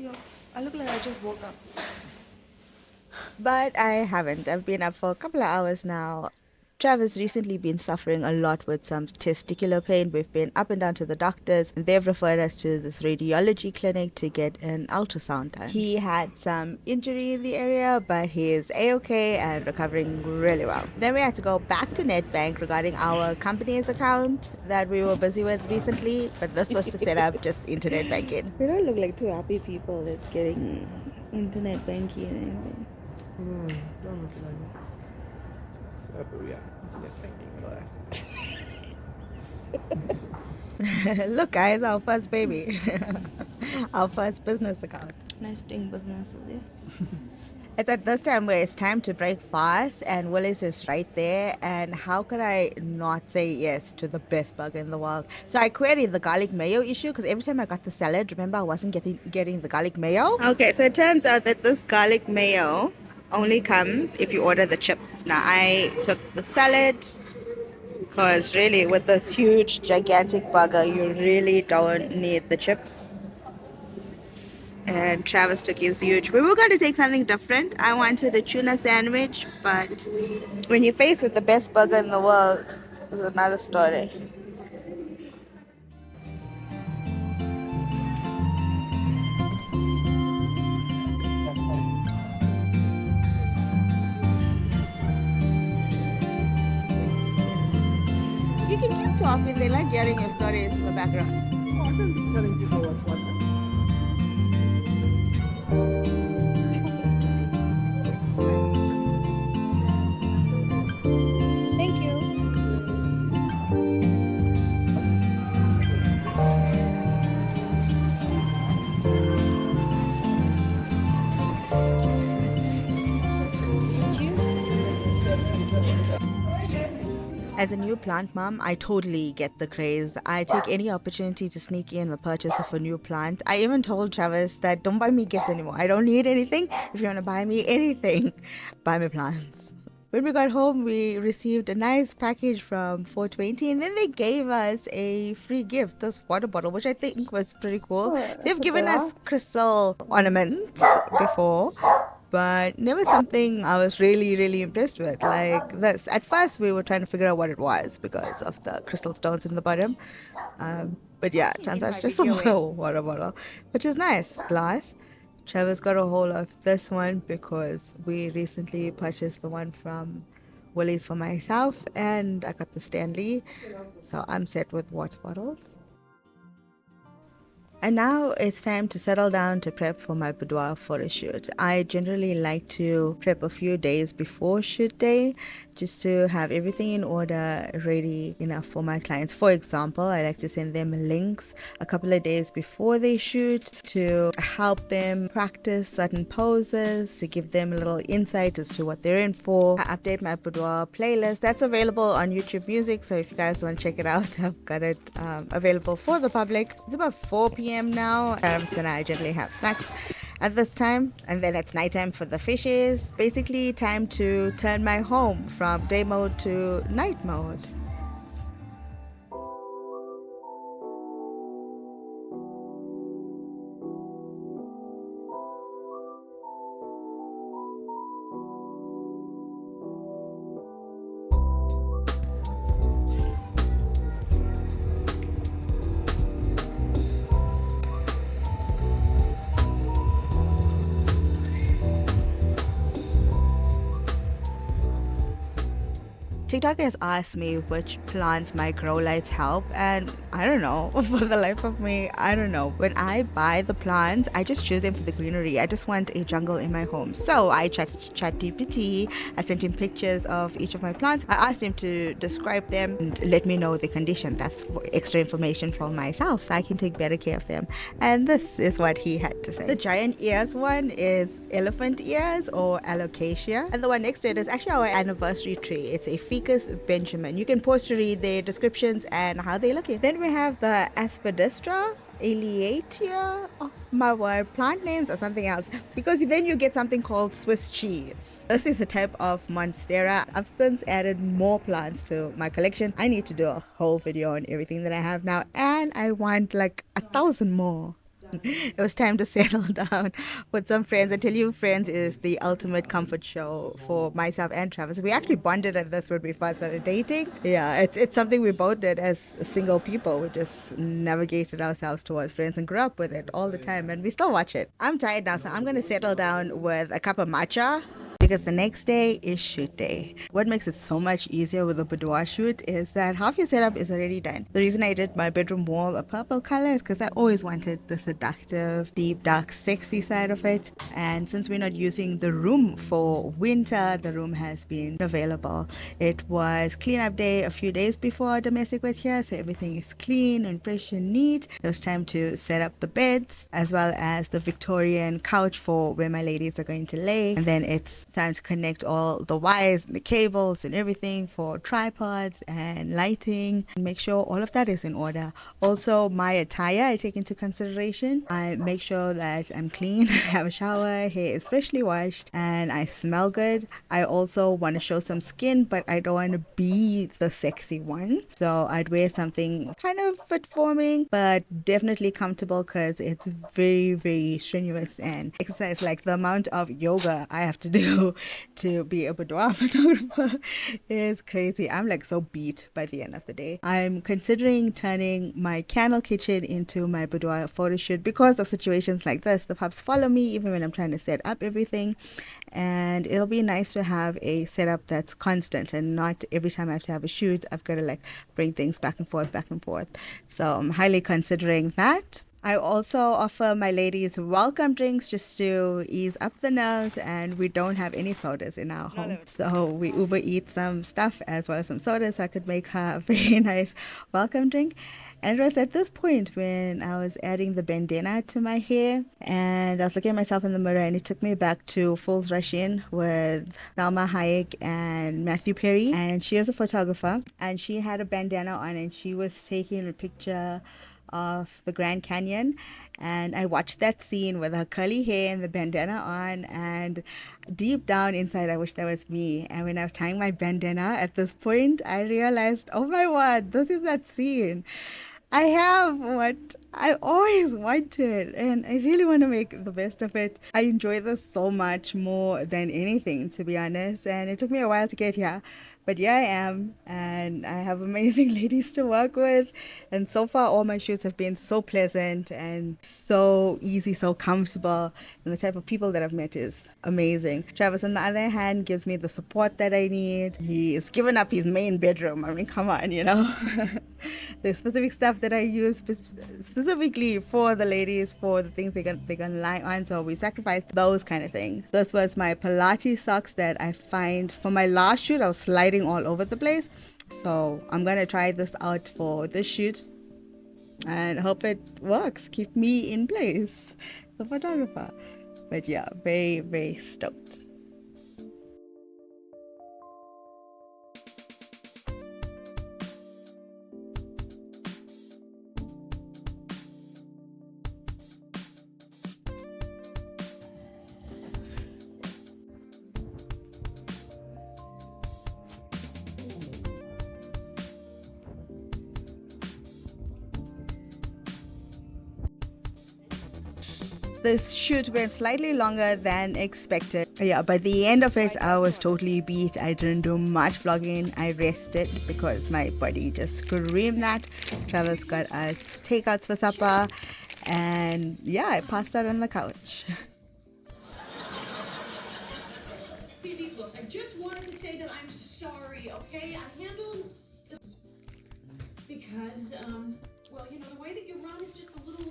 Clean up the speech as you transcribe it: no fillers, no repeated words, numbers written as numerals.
Yo, I look like I just woke up. But I haven't. I've been up for a couple of hours now. Travis recently been suffering a lot with some testicular pain. We've been up and down to the doctors, and they've referred us to this radiology clinic to get an ultrasound done. He had some injury in the area, but he is A-okay and recovering really well. Then we had to go back to NetBank regarding our company's account that we were busy with recently, but this was to set up just internet banking. We don't look like two happy people that's getting internet banking or anything. Don't look like it. So happy we are. It's net banking. Look, guys, our first baby, our first business account. Nice doing business with you. It's at this time where it's time to break fast, and Woolies is right there. And how could I not say yes to the best burger in the world? So I queried the garlic mayo issue because every time I got the salad, remember I wasn't getting the garlic mayo. Okay, so it turns out that this garlic mayo only comes if you order the chips. Now I took the salad because really, with this huge, gigantic burger, you really don't need the chips. And Travis took his huge. We were going to take something different. I wanted a tuna sandwich, but when you're faced with the best burger in the world, it's another story. You can keep talking. They like hearing your stories in the background. Oh, I don't be telling people what's what. Thank you. As a new plant mom, I totally get the craze. I take any opportunity to sneak in the purchase of a new plant. I even told Travis that don't buy me gifts anymore. I don't need anything. If you want to buy me anything, buy me plants. When we got home, we received a nice package from 420, and then they gave us a free gift, this water bottle, which I think was pretty cool. They've given us crystal ornaments before, but never something I was really, really impressed with. Like this. At first, we were trying to figure out what it was because of the crystal stones in the bottom. But yeah, it turns out it's just a water bottle, which is nice. Glass. Trevor's got a hold of this one because we recently purchased the one from Woolies for myself, and I got the Stanley. So I'm set with water bottles. And now it's time to settle down to prep for my boudoir photo shoot. I generally like to prep a few days before shoot day just to have everything in order, ready enough for my clients. For example, I like to send them links a couple of days before they shoot to help them practice certain poses, to give them a little insight as to what they're in for. I update my boudoir playlist. That's available on YouTube Music, so if you guys want to check it out, I've got it available for the public. It's about 4 p.m. now. Travis and I generally have snacks at this time, and then it's nighttime for the fishes. Basically time to turn my home from day mode to night mode. TikTok has asked me which plants my grow lights help, and I don't know. For the life of me, I don't know. When I buy the plants, I just choose them for the greenery. I just want a jungle in my home. So I chat GPT. I sent him pictures of each of my plants. I asked him to describe them and let me know the condition. That's extra information for myself, so I can take better care of them. And this is what he had to say. The giant ears one is elephant ears or alocasia, and the one next to it is actually our anniversary tree. It's a ficus benjamin. You can pause to read their descriptions and how they look. Then we have the aspidistra Aleatia. Oh my word, plant names or something else, because then you get something called Swiss cheese. This is a type of monstera. I've since added more plants to my collection. I need to do a whole video on everything that I have now, and I want like 1,000 more. It was time to settle down with some friends. I tell you, Friends is the ultimate comfort show for myself and Travis. We actually bonded at this when we first started dating. Yeah, it's something we both did as single people. We just navigated ourselves towards Friends and grew up with it all the time, and we still watch it. I'm tired now, so I'm gonna settle down with a cup of matcha, because the next day is shoot day. What makes it so much easier with a boudoir shoot is that half your setup is already done. The reason I did my bedroom wall a purple color is because I always wanted the seductive, deep, dark, sexy side of it. And since we're not using the room for winter, the room has been available. It was cleanup day a few days before domestic was here, so everything is clean and fresh and neat. It was time to set up the beds as well as the Victorian couch for where my ladies are going to lay. And then it's time to connect all the wires and the cables and everything for tripods and lighting, and make sure all of that is in order. Also, my attire I take into consideration. I make sure that I'm clean, I have a shower, hair is freshly washed, and I smell good. I also want to show some skin, but I don't want to be the sexy one, so I'd wear something kind of fit forming but definitely comfortable, because it's very, very strenuous and exercise. Like the amount of yoga I have to do to be a boudoir photographer is crazy. I'm like so beat by the end of the day. I'm considering turning my candle kitchen into my boudoir photo shoot because of situations like this. The pups follow me even when I'm trying to set up everything, and it'll be nice to have a setup that's constant and not every time I have to have a shoot I've got to like bring things back and forth. So I'm highly considering that. I also offer my ladies welcome drinks just to ease up the nerves, and we don't have any sodas in our home. So we Uber eat some stuff as well as some sodas, so I could make her a very nice welcome drink. And it was at this point when I was adding the bandana to my hair, and I was looking at myself in the mirror, and it took me back to Fool's Rush In with Salma Hayek and Matthew Perry. And she is a photographer, and she had a bandana on, and she was taking a picture of the Grand Canyon, and I watched that scene with her curly hair and the bandana on, and deep down inside I wish that was me. And when I was tying my bandana at this point, I realized, oh my word, this is that scene. I have what I always wanted, and I really want to make the best of it. I enjoy this so much more than anything, to be honest, and it took me a while to get here. But here I am, and I have amazing ladies to work with. And so far, all my shoots have been so pleasant and so easy, so comfortable. And the type of people that I've met is amazing. Travis, on the other hand, gives me the support that I need. He's given up his main bedroom. I mean, come on, you know. The specific stuff that I use specifically for the ladies, for the things they're gonna lie on. So we sacrificed those kind of things. This was my Pilates socks that I find for my last shoot. I was sliding all over the place, so I'm gonna try this out for this shoot and hope it works. Keep me in place, the photographer. But yeah, very, very stoked. This shoot went slightly longer than expected. Yeah, by the end of it, I was totally beat. I didn't do much vlogging. I rested because my body just screamed that. Travis got us takeouts for supper, and yeah, I passed out on the couch. Phoebe, look, I just wanted to say that I'm sorry, okay? I handled this because, well, you know, the way that you run is just a little